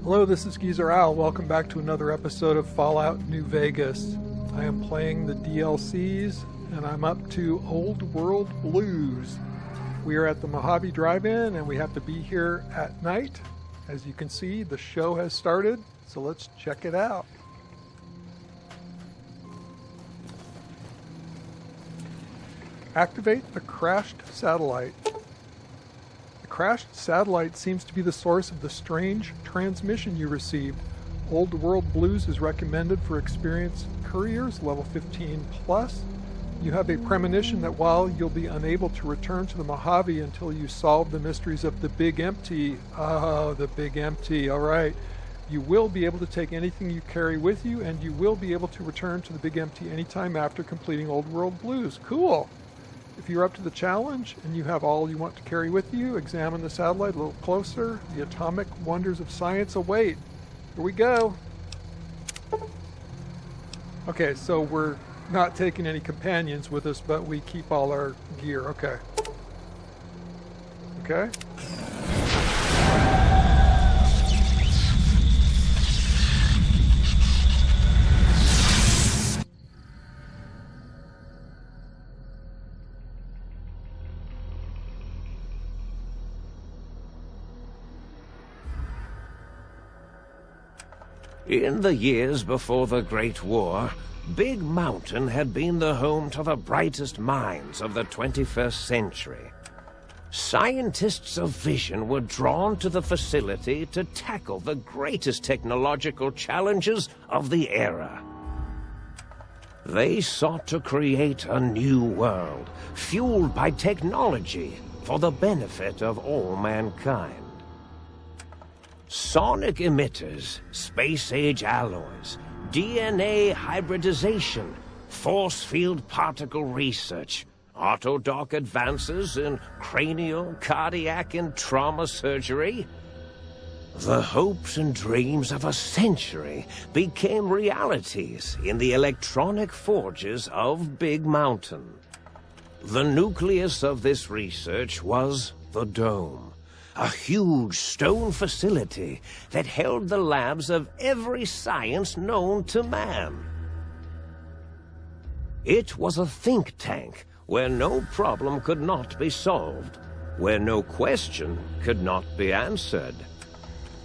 Hello, this is Geezer Al. Welcome back to another episode of Fallout New Vegas. I am playing the DLCs, and I'm up to Old World Blues. We are at the Mojave Drive-In, and we have to be here at night. As you can see, the show has started, so let's check it out. Activate the crashed satellite. The crashed satellite seems to be the source of the strange transmission you received. Old World Blues is recommended for experienced couriers, level 15 plus. You have a premonition that while you'll be unable to return to the Mojave until you solve the mysteries of the Big Empty. Oh, the Big Empty, alright. You will be able to take anything you carry with you, and you will be able to return to the Big Empty anytime after completing Old World Blues. Cool! If you're up to the challenge and you have all you want to carry with you, examine the satellite a little closer. The atomic wonders of science await. Here we go. Okay, so we're not taking any companions with us, but we keep all our gear. Okay. Okay. In the years before the Great War, Big Mountain had been the home to the brightest minds of the 21st century. Scientists of vision were drawn to the facility to tackle the greatest technological challenges of the era. They sought to create a new world, fueled by technology for the benefit of all mankind. Sonic emitters, space-age alloys, DNA hybridization, force field particle research, autodoc advances in cranial, cardiac, and trauma surgery. The hopes and dreams of a century became realities in the electronic forges of Big Mountain. The nucleus of this research was the Dome. A huge stone facility that held the labs of every science known to man. It was a think tank where no problem could not be solved, where no question could not be answered.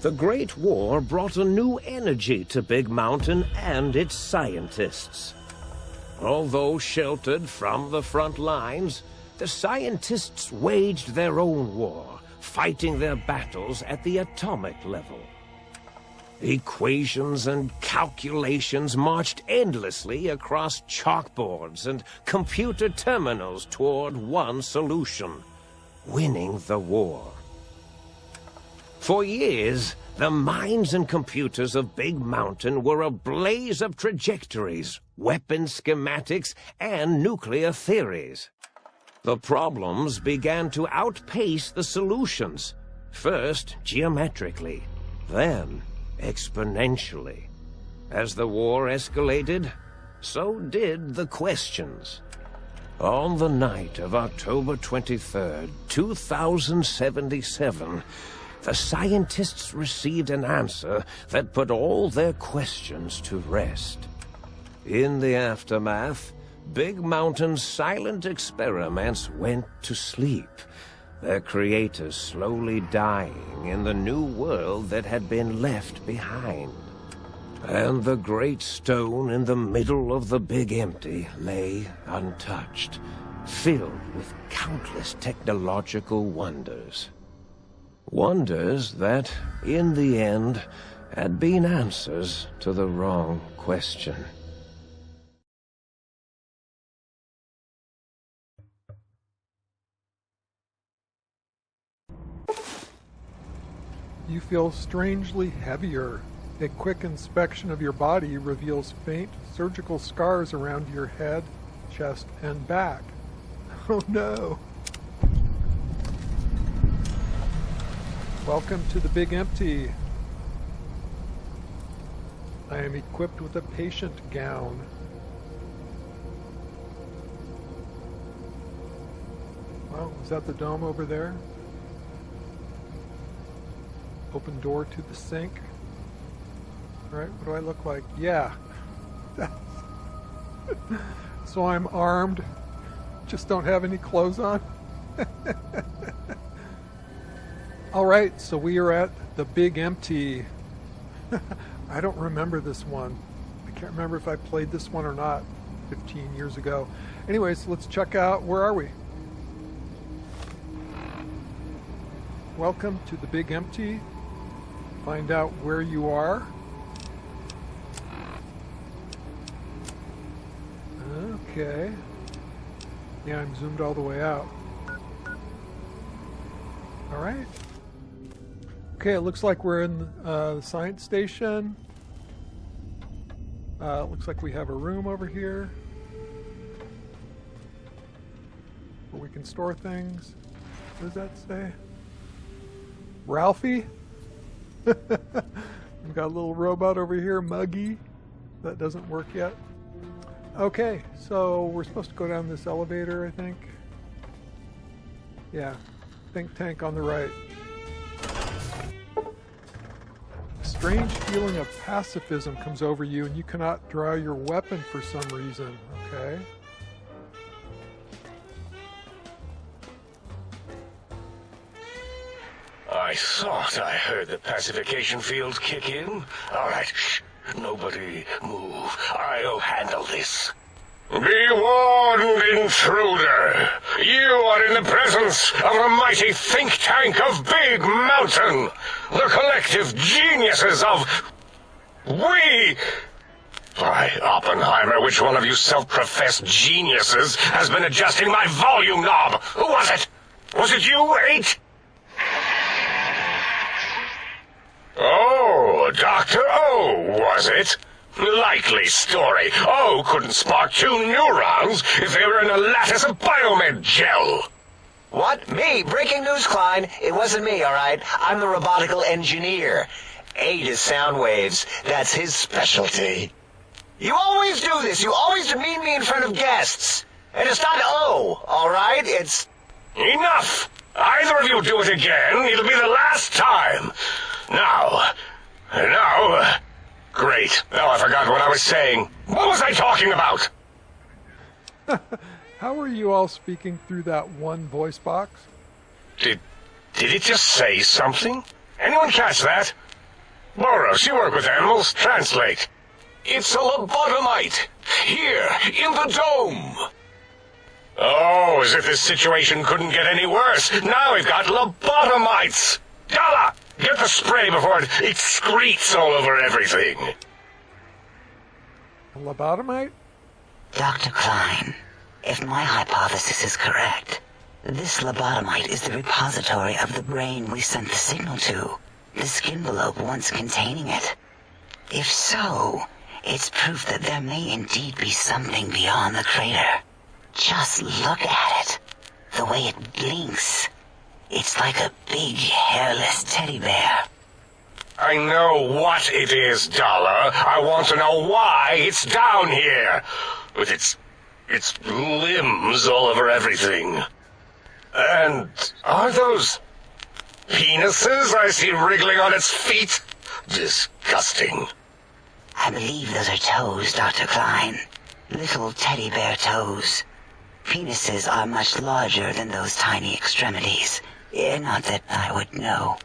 The Great War brought a new energy to Big Mountain and its scientists. Although sheltered from the front lines, the scientists waged their own war, fighting their battles at the atomic level. Equations and calculations marched endlessly across chalkboards and computer terminals toward one solution: winning the war. For years, the minds and computers of Big Mountain were a blaze of trajectories, weapon schematics, and nuclear theories. The problems began to outpace the solutions, first geometrically, then exponentially. As the war escalated, so did the questions. On the night of October 23rd, 2077, the scientists received an answer that put all their questions to rest. In the aftermath, Big Mountain's silent experiments went to sleep, their creators slowly dying in the new world that had been left behind. And the great stone in the middle of the Big Empty lay untouched, filled with countless technological wonders. Wonders that, in the end, had been answers to the wrong question. You feel strangely heavier. A quick inspection of your body reveals faint surgical scars around your head, chest, and back. Oh no! Welcome to the Big Empty. I am equipped with a patient gown. Well, is that the dome over there? Open door to the sink. Right, what do I look like? Yeah. So I'm armed, just don't have any clothes on. Alright, so we are at the Big Empty. I don't remember this one. I can't remember if I played this one or not 15 years ago. Anyways, let's check out, where are we? Welcome to the Big Empty. Find out where you are. Okay. Yeah, I'm zoomed all the way out. Alright. Okay, it looks like we're in the science station. It looks like we have a room over here where we can store things. What does that say? Ralphie? We've got a little robot over here, Muggy. That doesn't work yet. Okay, so we're supposed to go down this elevator, I think. Yeah, think tank on the right. A strange feeling of pacifism comes over you and you cannot draw your weapon for some reason. Okay. I thought I heard the pacification field kick in. All right, shh. Nobody move. I'll handle this. Be warned, intruder. You are in the presence of a mighty think tank of Big Mountain. The collective geniuses of... We... By Oppenheimer, which one of you self-professed geniuses has been adjusting my volume knob? Who was it? Was it you, 8? Oh, Dr. O, was it? Likely story. O couldn't spark 2 neurons if they were in a lattice of biomed gel. What? Me? Breaking news, Klein. It wasn't me, all right? I'm the robotical engineer. 8 is sound waves. That's his specialty. You always do this. You always demean me in front of guests. And it's not O, all right? It's... Enough! Either of you do it again, it'll be the last time. Now... Great. Now I forgot what I was saying. What was I talking about? How are you all speaking through that one voice box? Did it just say something? Anyone catch that? Boros, you work with animals. Translate. It's a lobotomite. Here, in the dome. Oh, as if this situation couldn't get any worse. Now we've got lobotomites. Dalla! Get the spray before it excretes all over everything. A lobotomite? Dr. Klein, if my hypothesis is correct, this lobotomite is the repository of the brain we sent the signal to, the skin envelope once containing it. If so, it's proof that there may indeed be something beyond the crater. Just look at it. The way it blinks. It's like a big, hairless teddy bear. I know what it is, Dollar. I want to know why it's down here. With its limbs all over everything. And are those penises I see wriggling on its feet? Disgusting. I believe those are toes, Dr. Klein. Little teddy bear toes. Penises are much larger than those tiny extremities. Not that I would know.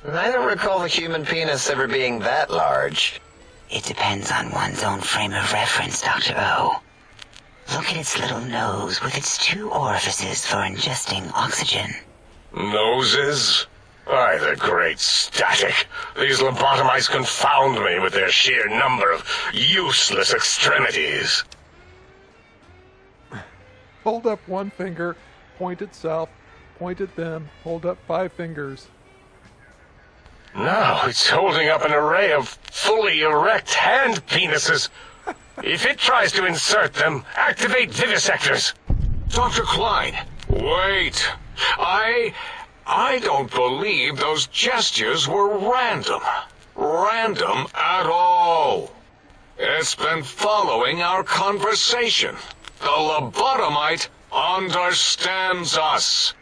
I don't recall the human penis ever being that large. It depends on one's own frame of reference, Dr. O. Look at its little nose with its 2 orifices for ingesting oxygen. Noses? By the great static. These lobotomites confound me with their sheer number of useless extremities. Hold up one finger, point at self, point at them, hold up 5 fingers. Now it's holding up an array of fully erect hand penises. If it tries to insert them, activate vivisectors. Dr. Klein, wait. I don't believe those gestures were random. Random at all. It's been following our conversation. The lobotomite understands us.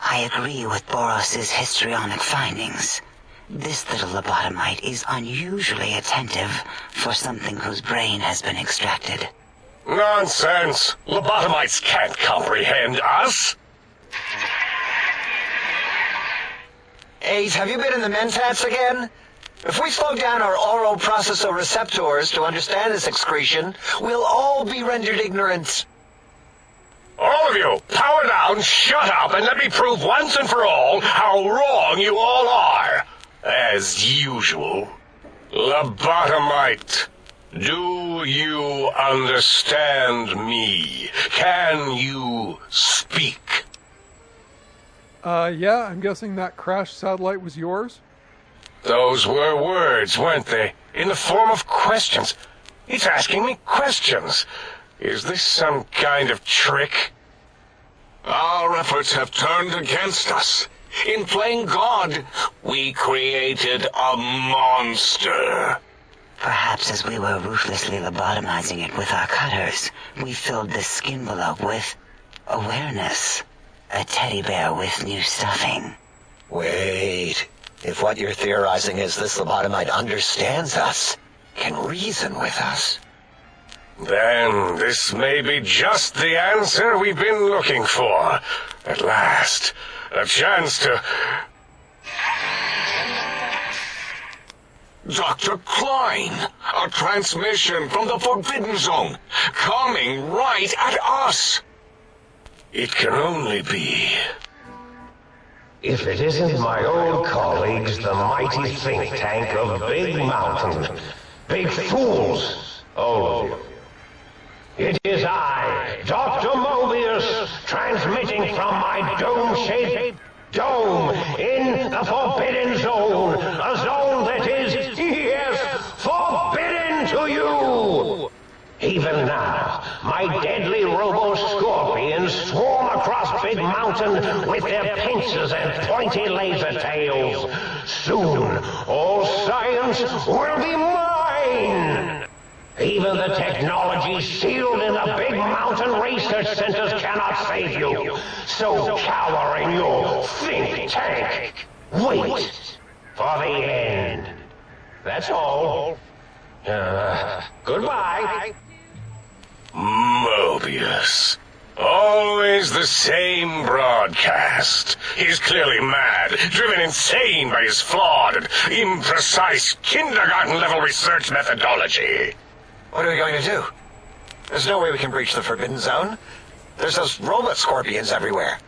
I agree with Boros's histrionic findings. This little lobotomite is unusually attentive for something whose brain has been extracted. Nonsense! Lobotomites can't comprehend us! Ace, have you been in the mentats again? If we slow down our oral processoreceptors to understand this excretion, we'll all be rendered ignorant. All of you, power down, shut up, and let me prove once and for all how wrong you all are. As usual. Lobotomite, do you understand me? Can you speak? Yeah, I'm guessing that crashed satellite was yours? Those were words, weren't they? In the form of questions. It's asking me questions. Is this some kind of trick? Our efforts have turned against us. In playing God, we created a monster. Perhaps as we were ruthlessly lobotomizing it with our cutters, we filled this skin envelope with awareness. A teddy bear with new stuffing. Wait. If what you're theorizing is this lobotomite understands us, can reason with us, then this may be just the answer we've been looking for. At last, a chance to... Dr. Klein, a transmission from the Forbidden Zone, coming right at us. It can only be... If it isn't my old colleagues, the mighty think tank of Big Mountain. Big fools, all of you. It is I, Dr. Mobius, transmitting from my dome-shaped dome in the Forbidden Zone. A zone that is, yes, forbidden to you. Even now, my deadly robo-scorpions swarm across Big Mountain with their pincers and pointy laser tails. Soon, all science will be mine. Even the technology sealed in the Big Mountain research centers cannot save you. So cower in your think tank. Wait for the end. That's all. Goodbye. Mobius. Always the same broadcast. He's clearly mad, driven insane by his flawed and imprecise kindergarten-level research methodology. what are we going to do? There's no way we can breach the Forbidden Zone. There's those robot scorpions everywhere.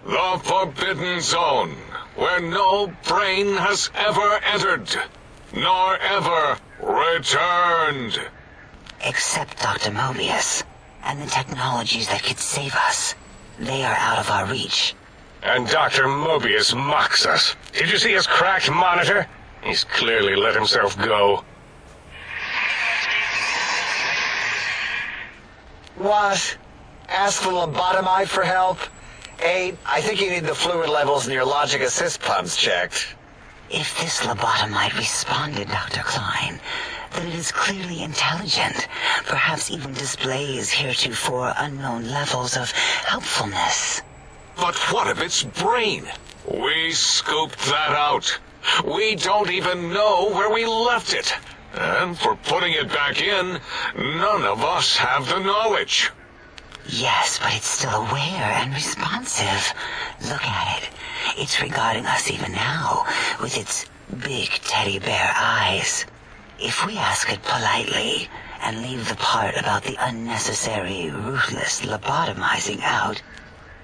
The Forbidden Zone, where no brain has ever entered, nor ever returned. Except Dr. Mobius and the technologies that could save us. They are out of our reach. And Dr. Mobius mocks us. Did you see his cracked monitor? He's clearly let himself go. What? Ask the lobotomite for help? I think you need the fluid levels in your logic assist pumps checked. If this lobotomite responded, Dr. Klein, then it is clearly intelligent, perhaps even displays heretofore unknown levels of helpfulness. But what of its brain? We scooped that out. We don't even know where we left it. And for putting it back in, none of us have the knowledge. Yes, but it's still aware and responsive. Look at it. It's regarding us even now, with its big teddy bear eyes. If we ask it politely, and leave the part about the unnecessary, ruthless lobotomizing out,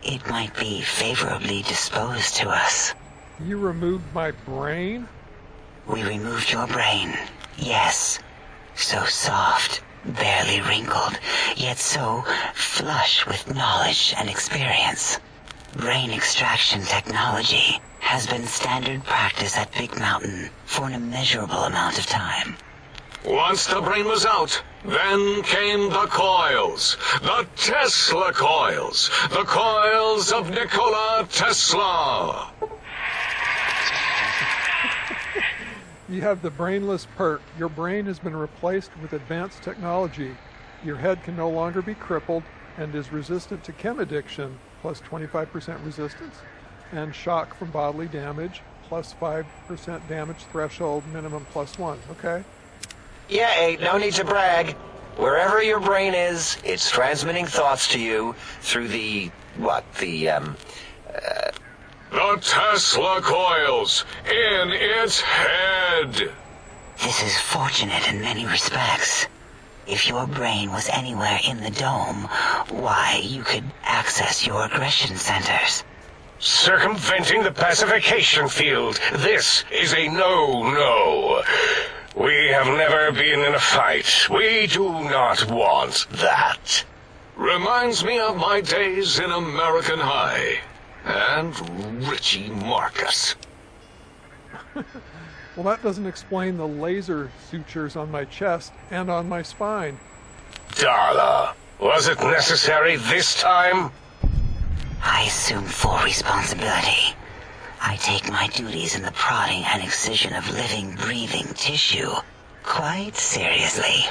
it might be favorably disposed to us. You removed my brain? We removed your brain, yes. So soft, barely wrinkled, yet so flush with knowledge and experience. Brain extraction technology has been standard practice at Big Mountain for an immeasurable amount of time. Once the brain was out, then came the coils. The Tesla coils. The coils of Nikola Tesla. You have the brainless perk. Your brain has been replaced with advanced technology. Your head can no longer be crippled and is resistant to chem addiction, plus 25% resistance, and shock from bodily damage, plus 5% damage threshold, minimum +1. Okay. Yeah, 8, no need to brag. Wherever your brain is, it's transmitting thoughts to you through the Tesla coils in its head. This is fortunate in many respects. If your brain was anywhere in the dome, why, you could access your aggression centers. Circumventing the pacification field. This is a no-no. We have never been in a fight. We do not want that. Reminds me of my days in American High. And Richie Marcus. Well, that doesn't explain the laser sutures on my chest and on my spine. Darla, was it necessary this time? I assume full responsibility. I take my duties in the prodding and excision of living, breathing tissue quite seriously.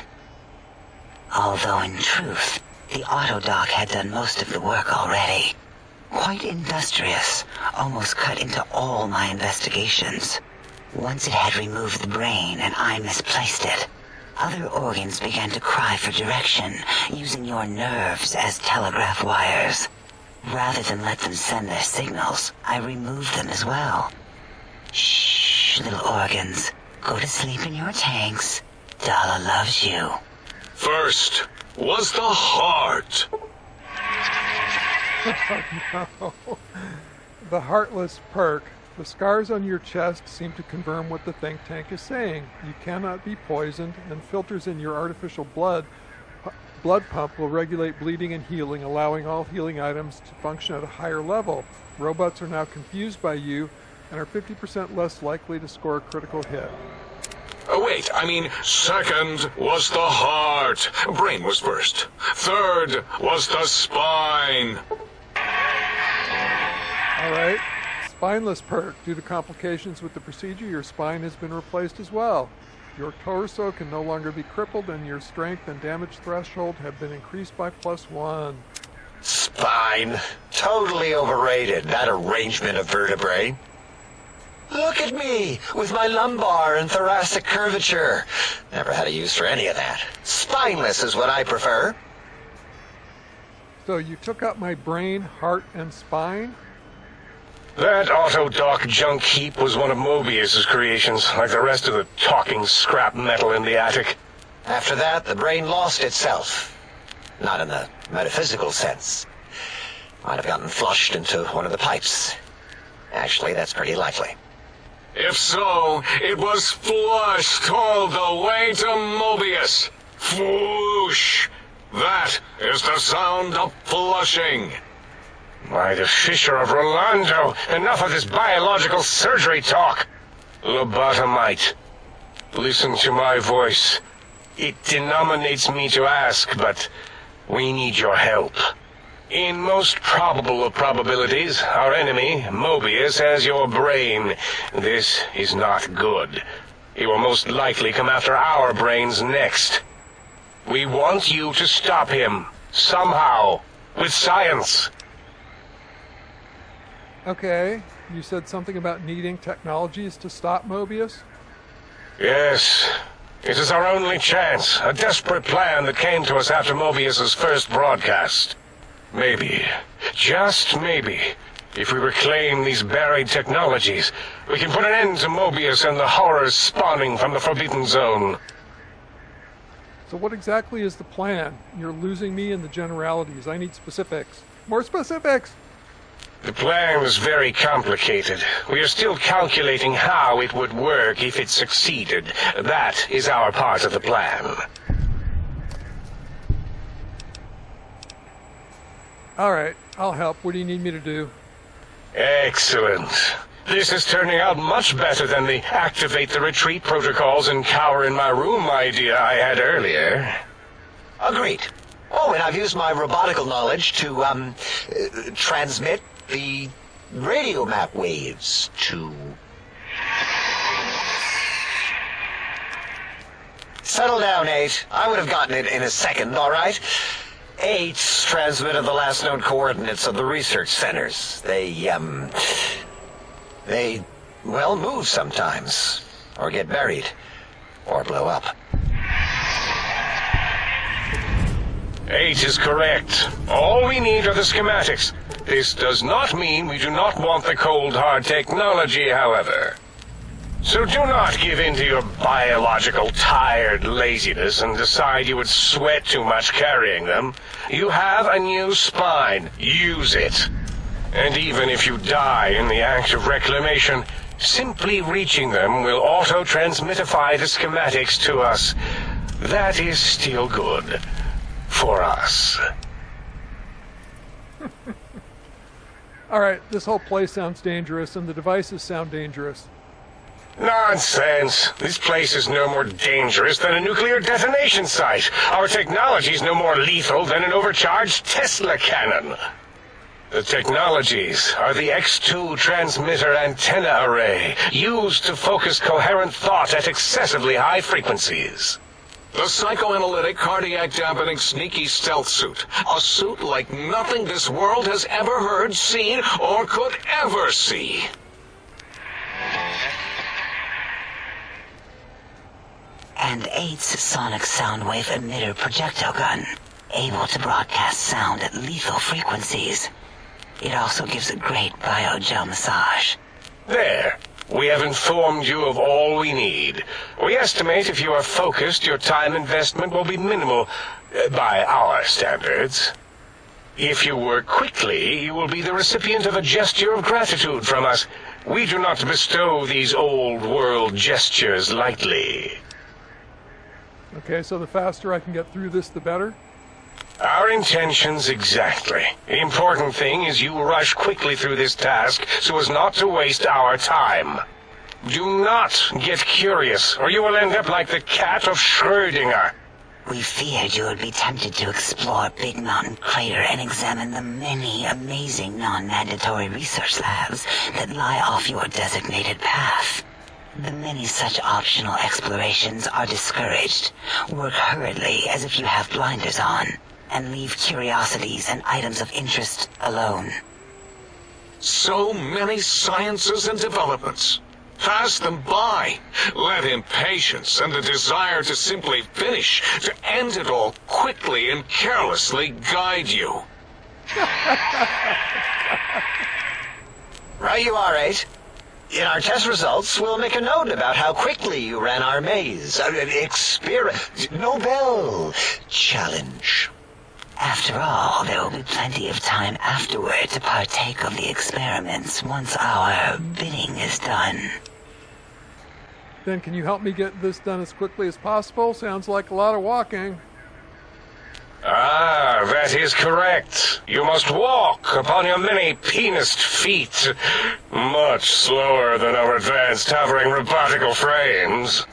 Although in truth, the autodoc had done most of the work already. Quite industrious, almost cut into all my investigations. Once it had removed the brain and I misplaced it, other organs began to cry for direction, using your nerves as telegraph wires. Rather than let them send their signals, I removed them as well. Shh, little organs. Go to sleep in your tanks. Dala loves you. First was the heart. No. The heartless perk. The scars on your chest seem to confirm what the think tank is saying. You cannot be poisoned, and filters in your artificial blood pump will regulate bleeding and healing, allowing all healing items to function at a higher level. Robots are now confused by you and are 50% less likely to score a critical hit. Oh, wait, second was the heart. Brain was first. Third was the spine. All right. Spineless perk. Due to complications with the procedure, your spine has been replaced as well. Your torso can no longer be crippled, and your strength and damage threshold have been increased by +1. spine. Totally overrated, that arrangement of vertebrae. Look at me, with my lumbar and thoracic curvature. Never had a use for any of that. Spineless is what I prefer. So you took out my brain, heart, and spine? That auto-dock junk heap was one of Mobius's creations, like the rest of the talking scrap metal in the attic. After that, the brain lost itself. Not in the metaphysical sense. Might have gotten flushed into one of the pipes. Actually, that's pretty likely. If so, it was flushed all the way to Mobius. Flush! That is the sound of flushing. By the Fisher of Rolando, enough of this biological surgery talk. Lobotomite, listen to my voice. It denominates me to ask, but we need your help. In most probable of probabilities, our enemy, Mobius, has your brain. This is not good. He will most likely come after our brains next. We want you to stop him, somehow, with science. Okay, you said something about needing technologies to stop Mobius? Yes, it is our only chance, a desperate plan that came to us after Mobius's first broadcast. Maybe, just maybe, if we reclaim these buried technologies, we can put an end to Mobius and the horrors spawning from the Forbidden Zone. So what exactly is the plan? You're losing me in the generalities. I need specifics. More specifics! The plan is very complicated. We are still calculating how it would work if it succeeded. That is our part of the plan. Alright, I'll help. What do you need me to do? Excellent. This is turning out much better than the activate the retreat protocols and cower in my room idea I had earlier. Agreed. Oh, and I've used my robotical knowledge to, transmit the radio map waves to... Settle down, 8. I would have gotten it in a second, all right? 8 transmitted the last known coordinates of the research centers. They well, move sometimes. Or get buried. Or blow up. 8 is correct. All we need are the schematics. This does not mean we do not want the cold hard technology, however. So do not give in to your biological tired laziness and decide you would sweat too much carrying them. You have a new spine. Use it. And even if you die in the act of reclamation, simply reaching them will auto-transmitify the schematics to us. That is still good. For us. Alright, this whole place sounds dangerous, and the devices sound dangerous. Nonsense. This place is no more dangerous than a nuclear detonation site. Our technology is no more lethal than an overcharged Tesla cannon. The technologies are the X2 transmitter antenna array, used to focus coherent thought at excessively high frequencies. The psychoanalytic, cardiac-dampening, sneaky stealth suit. A suit like nothing this world has ever heard, seen, or could ever see. And 8's sonic sound wave emitter projectile gun, able to broadcast sound at lethal frequencies. It also gives a great biogel massage. There. We have informed you of all we need. We estimate if you are focused, your time investment will be minimal, by our standards. If you work quickly, you will be the recipient of a gesture of gratitude from us. We do not bestow these old-world gestures lightly. Okay, so the faster I can get through this, the better? Our intentions exactly. The important thing is you rush quickly through this task so as not to waste our time. Do not get curious, or you will end up like the cat of Schrödinger. We feared you would be tempted to explore Big Mountain Crater and examine the many amazing non-mandatory research labs that lie off your designated path. The many such optional explorations are discouraged. Work hurriedly as if you have blinders on, and leave curiosities and items of interest alone. So many sciences and developments. Pass them by. Let impatience and the desire to simply finish, to end it all quickly and carelessly guide you. Right you are, 8. In our test results, we'll make a note about how quickly you ran our maze. Nobel challenge. After all, there will be plenty of time afterward to partake of the experiments once our bidding is done. Then can you help me get this done as quickly as possible? Sounds like a lot of walking. Ah, that is correct. You must walk upon your many penised feet. Much slower than our advanced hovering robotical frames.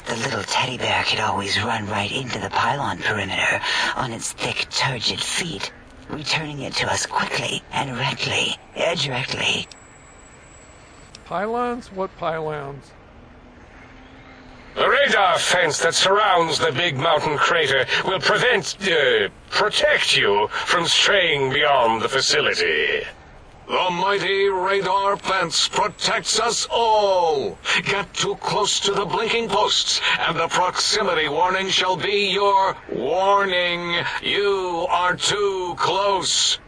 The little teddy bear could always run right into the pylon perimeter on its thick, turgid feet, returning it to us quickly and directly. Pylons? What pylons? The radar fence that surrounds the Big Mountain Crater will protect you from straying beyond the facility. The mighty radar fence protects us all. Get too close to the blinking posts, and the proximity warning shall be your warning. You are too close.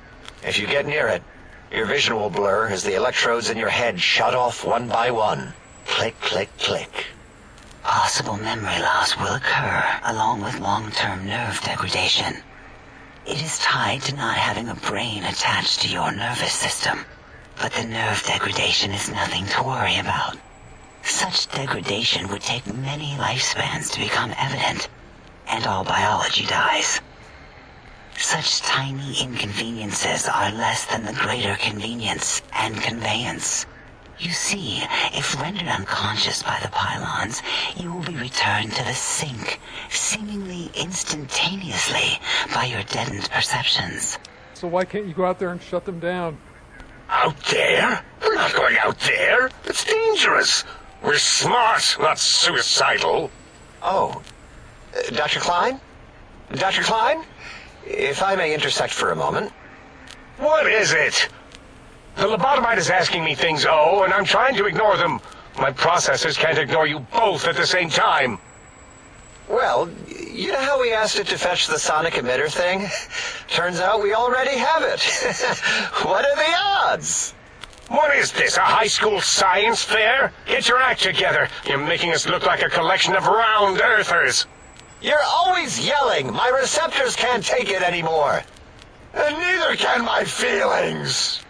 If you get near it, your vision will blur as the electrodes in your head shut off one by one. Click, click, click. Possible memory loss will occur, along with long-term nerve degradation. It is tied to not having a brain attached to your nervous system, but the nerve degradation is nothing to worry about. Such degradation would take many lifespans to become evident, and all biology dies. Such tiny inconveniences are less than the greater convenience and conveyance. You see, if rendered unconscious by the pylons, you will be returned to the sink, seemingly instantaneously, by your deadened perceptions. So why can't you go out there and shut them down? Out there? We're not going out there. It's dangerous. We're smart, not suicidal. Oh, Dr. Klein? Dr. Klein? If I may intersect for a moment. What is it? The lobotomite is asking me things, and I'm trying to ignore them. My processors can't ignore you both at the same time. Well, you know how we asked it to fetch the sonic emitter thing? Turns out we already have it. What are the odds? What is this, a high school science fair? Get your act together. You're making us look like a collection of round earthers. You're always yelling. My receptors can't take it anymore. And neither can my feelings.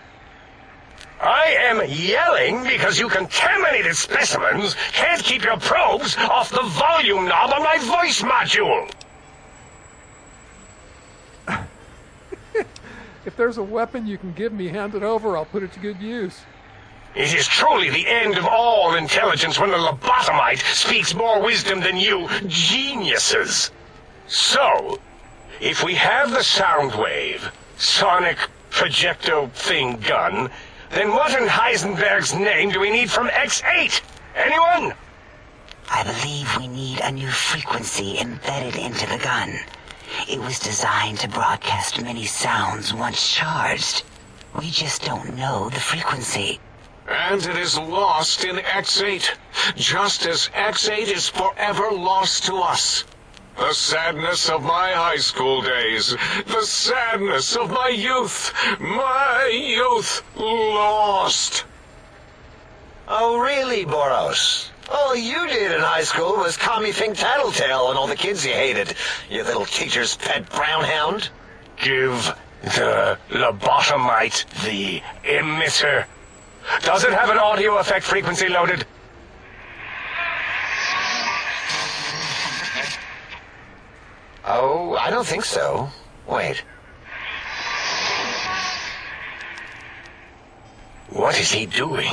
I am yelling because you contaminated specimens can't keep your probes off the volume knob on my voice module. If there's a weapon you can give me, hand it over. I'll put it to good use. It is truly the end of all intelligence when the lobotomite speaks more wisdom than you geniuses. So, if we have the sound wave, sonic projecto thing gun, then what in Heisenberg's name do we need from X8? Anyone? I believe we need a new frequency embedded into the gun. It was designed to broadcast many sounds once charged. We just don't know the frequency. And it is lost in X8, just as X8 is forever lost to us. The sadness of my high school days, the sadness of my youth lost. Oh, really, Boros? All you did in high school was call me Fink Tattletale and all the kids you hated, you little teacher's pet brown hound. Give the lobotomite the emitter. Does it have an audio effect frequency loaded? Oh, I don't think so. Wait. What is he doing?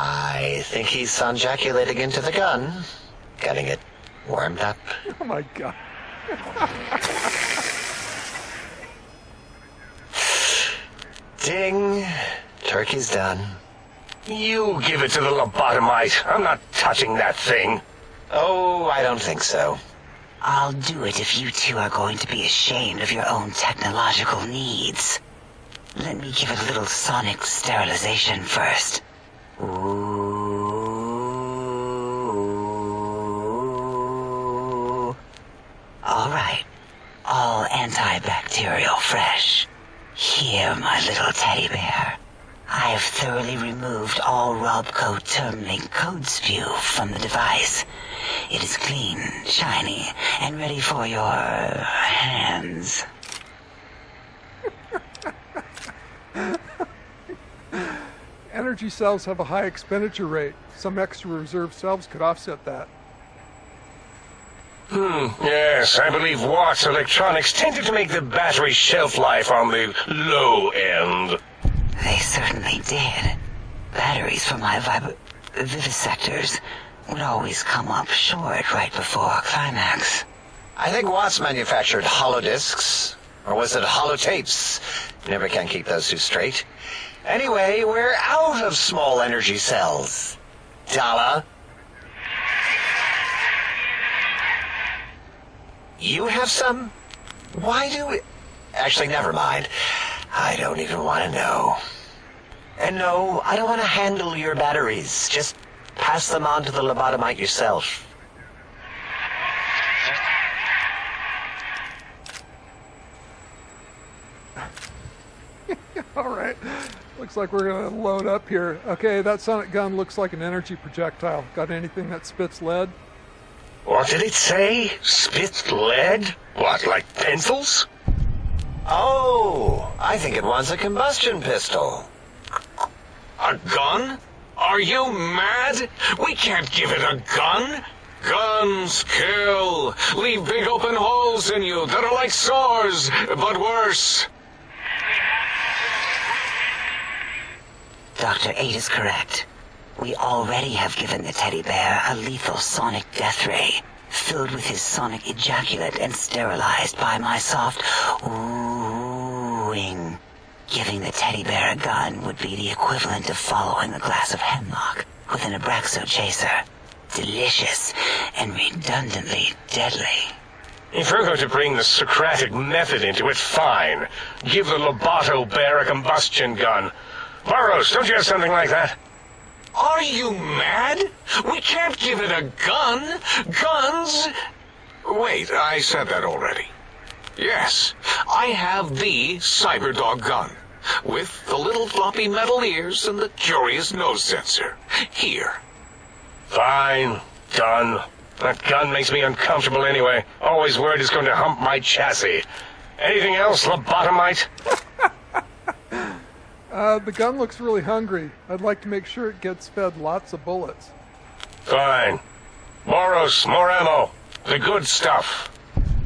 I think he's sonjaculating into the gun, getting it warmed up. Oh my god. Ding. Turkey's done. You give it to the lobotomite. I'm not touching that thing. Oh, I don't think so. I'll do it if you two are going to be ashamed of your own technological needs. Let me give it a little sonic sterilization first. Ooh. All right. All antibacterial fresh. Here, my little teddy bear. I have thoroughly removed all Robco Termlink code spew from the device. It is clean, shiny, and ready for your hands. Energy cells have a high expenditure rate. Some extra reserve cells could offset that. Yes, I believe Watts Electronics tended to make the battery shelf life on the low end. They certainly did. Batteries for my vivisectors would always come up short right before climax. I think Watts manufactured holodiscs. Or was it holotapes? Never can keep those two straight. Anyway, we're out of small energy cells. Dala? You have some? Why do we... Actually, never mind. I don't even want to know. And no, I don't want to handle your batteries. Just pass them on to the lobotomite yourself. All right. Looks like we're going to load up here. Okay, that sonic gun looks like an energy projectile. Got anything that spits lead? What did it say? Spit lead? What, like pencils? Oh, I think it wants a combustion pistol. A gun? Are you mad? We can't give it a gun. Guns kill. Leave big open holes in you that are like sores, but worse. Dr. 8 is correct. We already have given the teddy bear a lethal sonic death ray, filled with his sonic ejaculate and sterilized by my soft oohing. Giving the teddy bear a gun would be the equivalent of following a glass of hemlock with an Abraxo chaser. Delicious and redundantly deadly. If you're going to bring the Socratic method into it, fine. Give the Loboto bear a combustion gun. Boros, don't you have something like that? Are you mad? We can't give it a gun. Guns... Wait, I said that already. Yes, I have the Cyberdog gun, with the little floppy metal ears and the curious nose sensor. Here. Fine. Done. That gun makes me uncomfortable anyway. Always worried it's going to hump my chassis. Anything else, lobotomite? The gun looks really hungry. I'd like to make sure it gets fed lots of bullets. Fine. Boros, more ammo. The good stuff.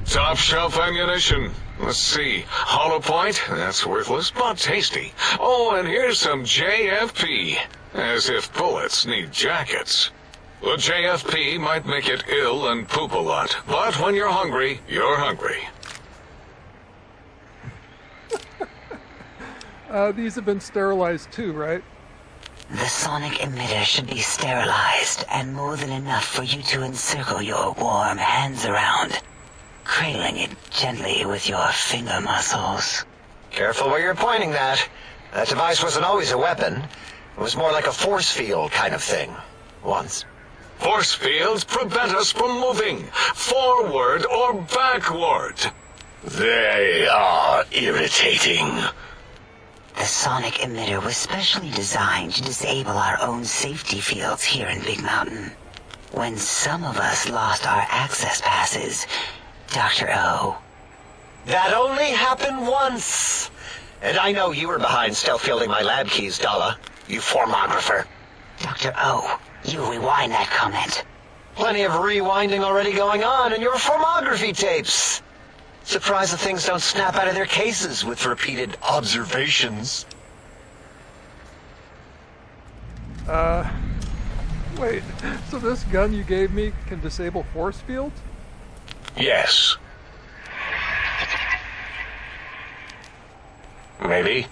Top shelf ammunition. Let's see. Hollow point? That's worthless, but tasty. Oh, and here's some JFP. As if bullets need jackets. The JFP might make it ill and poop a lot, but when you're hungry, you're hungry. These have been sterilized too, right? The sonic emitter should be sterilized and more than enough for you to encircle your warm hands around, cradling it gently with your finger muscles. Careful where you're pointing that. That device wasn't always a weapon. It was more like a force field kind of thing. Once. Force fields prevent us from moving, forward or backward. They are irritating. The sonic emitter was specially designed to disable our own safety fields here in Big Mountain. When some of us lost our access passes, Dr. O. That only happened once. And I know you were behind stealth fielding my lab keys, Dalla. You formographer. Dr. O, you rewind that comment. Plenty of rewinding already going on in your formography tapes. Surprised the things don't snap out of their cases with repeated observations. Wait, so this gun you gave me can disable force fields? Yes. Maybe.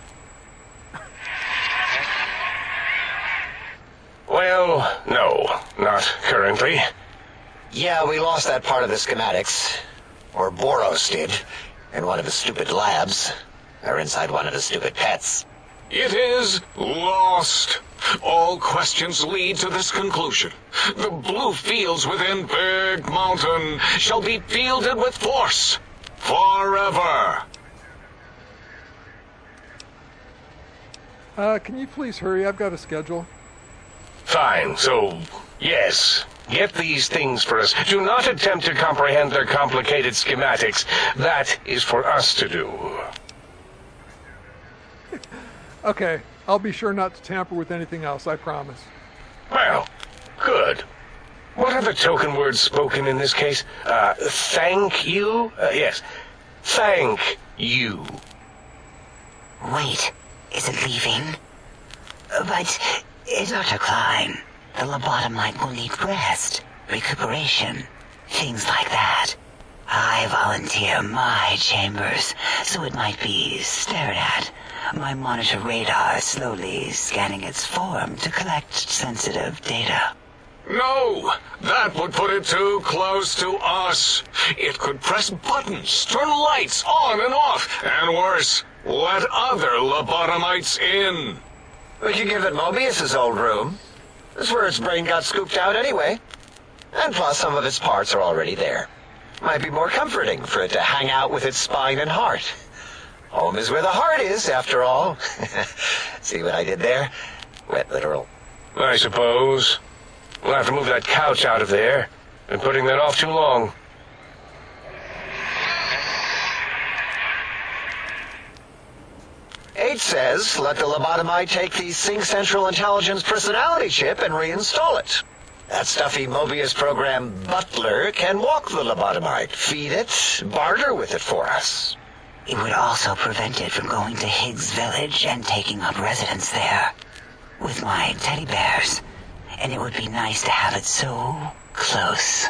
Well, no, not currently. Yeah, we lost that part of the schematics. Or Boros did, in one of his stupid labs. Or inside one of his stupid pets. It is lost. All questions lead to this conclusion. The blue fields within Big Mountain shall be fielded with force. Forever. Can you please hurry? I've got a schedule. Fine, so, yes. Get these things for us. Do not attempt to comprehend their complicated schematics. That is for us to do. Okay, I'll be sure not to tamper with anything else, I promise. Well, good. What are the token words spoken in this case? Thank you? Yes. Thank you. Wait, is it leaving? But, Dr. Klein, the lobotomite will need rest, recuperation, things like that. I volunteer my chambers, so it might be stared at. My monitor radar slowly scanning its form to collect sensitive data. No, that would put it too close to us. It could press buttons, turn lights on and off, and worse, let other lobotomites in. We could give it Mobius's old room. That's where its brain got scooped out anyway. And plus, some of its parts are already there. Might be more comforting for it to hang out with its spine and heart. Home is where the heart is, after all. See what I did there? Wet literal. I suppose. We'll have to move that couch out of there. Been putting that off too long. H says, let the lobotomite take the Sync Central Intelligence personality chip and reinstall it. That stuffy Mobius program Butler can walk the lobotomite, feed it, barter with it for us. It would also prevent it from going to Higgs Village and taking up residence there with my teddy bears. And it would be nice to have it so close.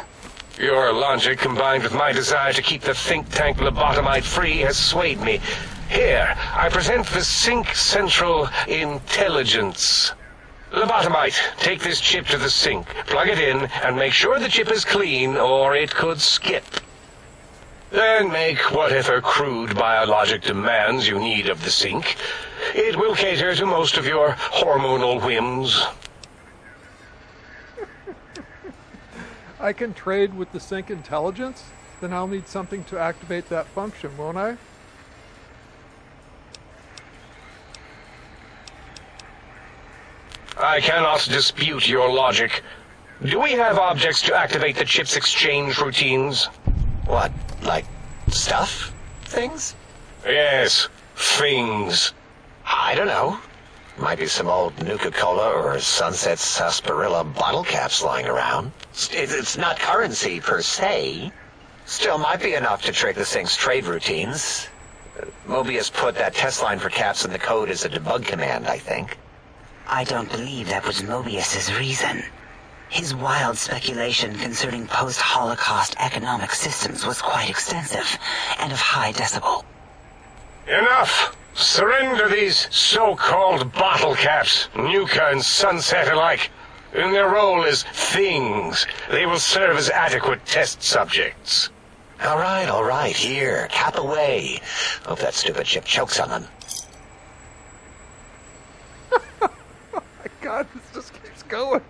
Your logic, combined with my desire to keep the think tank lobotomite free, has swayed me. Here, I present the Sync Central Intelligence. Lobotomite, take this chip to the sink, plug it in, and make sure the chip is clean, or it could skip. Then make whatever crude biologic demands you need of the sink. It will cater to most of your hormonal whims. I can trade with the sync intelligence? Then I'll need something to activate that function, won't I? I cannot dispute your logic. Do we have objects to activate the chip's exchange routines? What, like stuff? Things? Yes, things. I don't know. Might be some old Nuka-Cola or Sunset Sarsaparilla bottle caps lying around. It's not currency per se. Still might be enough to trick this thing's trade routines. Mobius put that test line for caps in the code as a debug command, I think. I don't believe that was Mobius's reason. His wild speculation concerning post-Holocaust economic systems was quite extensive and of high decibel. Enough! Surrender these so-called bottle caps, Nuka and Sunset alike. In their role as things, they will serve as adequate test subjects. All right, here, cap away. Hope that stupid chip chokes on them. Oh my god, this just keeps going.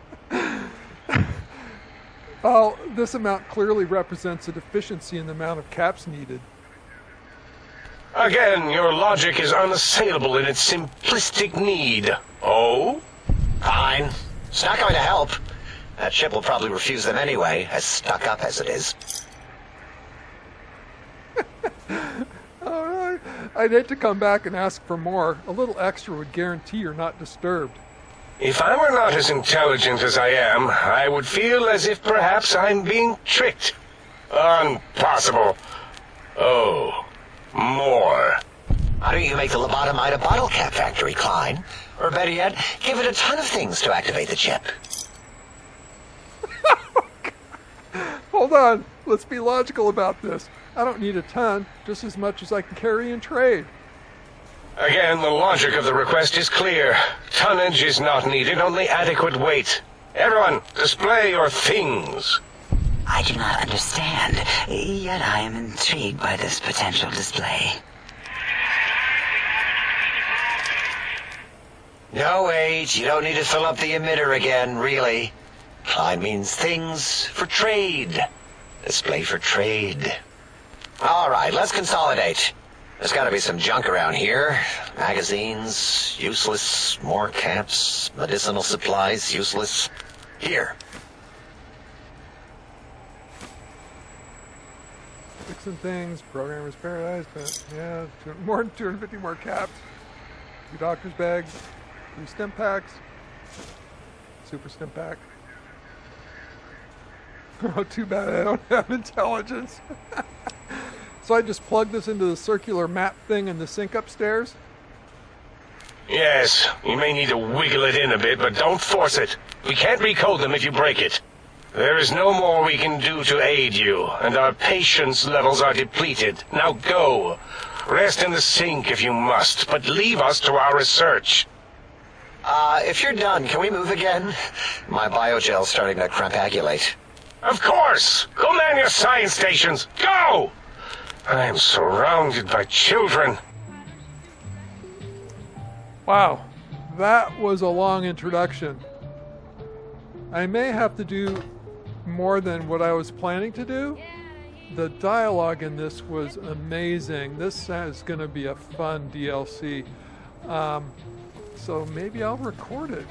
Well, this amount clearly represents a deficiency in the amount of caps needed. Again, your logic is unassailable in its simplistic need. Oh? Fine. It's not going to help. That chip will probably refuse them anyway, as stuck up as it is. Alright. I'd hate to come back and ask for more. A little extra would guarantee you're not disturbed. If I were not as intelligent as I am, I would feel as if perhaps I'm being tricked. Impossible. Oh, more. Why don't you make the lobotomite a bottle cap factory, Klein? Or better yet, give it a ton of things to activate the chip. Hold on. Let's be logical about this. I don't need a ton, just as much as I can carry and trade. Again, the logic of the request is clear. Tonnage is not needed, only adequate weight. Everyone, display your things. I do not understand, yet I am intrigued by this potential display. No, wait, you don't need to fill up the emitter again, really. Klein means things for trade. Display for trade. All right, let's consolidate. There's got to be some junk around here. Magazines, useless. More caps, medicinal supplies, useless. Here. Fixing things, programmer's paradise, but yeah, more than 250 more caps. 2 doctor's bags, 3 stim packs, super stim pack. Oh, too bad I don't have intelligence. So I just plug this into the circular map thing in the sink upstairs? Yes, you may need to wiggle it in a bit, but don't force it. We can't recode them if you break it. There is no more we can do to aid you, and our patience levels are depleted. Now go. Rest in the sink if you must, but leave us to our research. If you're done, can we move again? My biogel's starting to crampagulate. Of course! Go man your science stations! Go! I am surrounded by children. Wow, that was a long introduction. I may have to do more than what I was planning to do. The dialogue in this was amazing. This is going to be a fun DLC. So maybe I'll record it.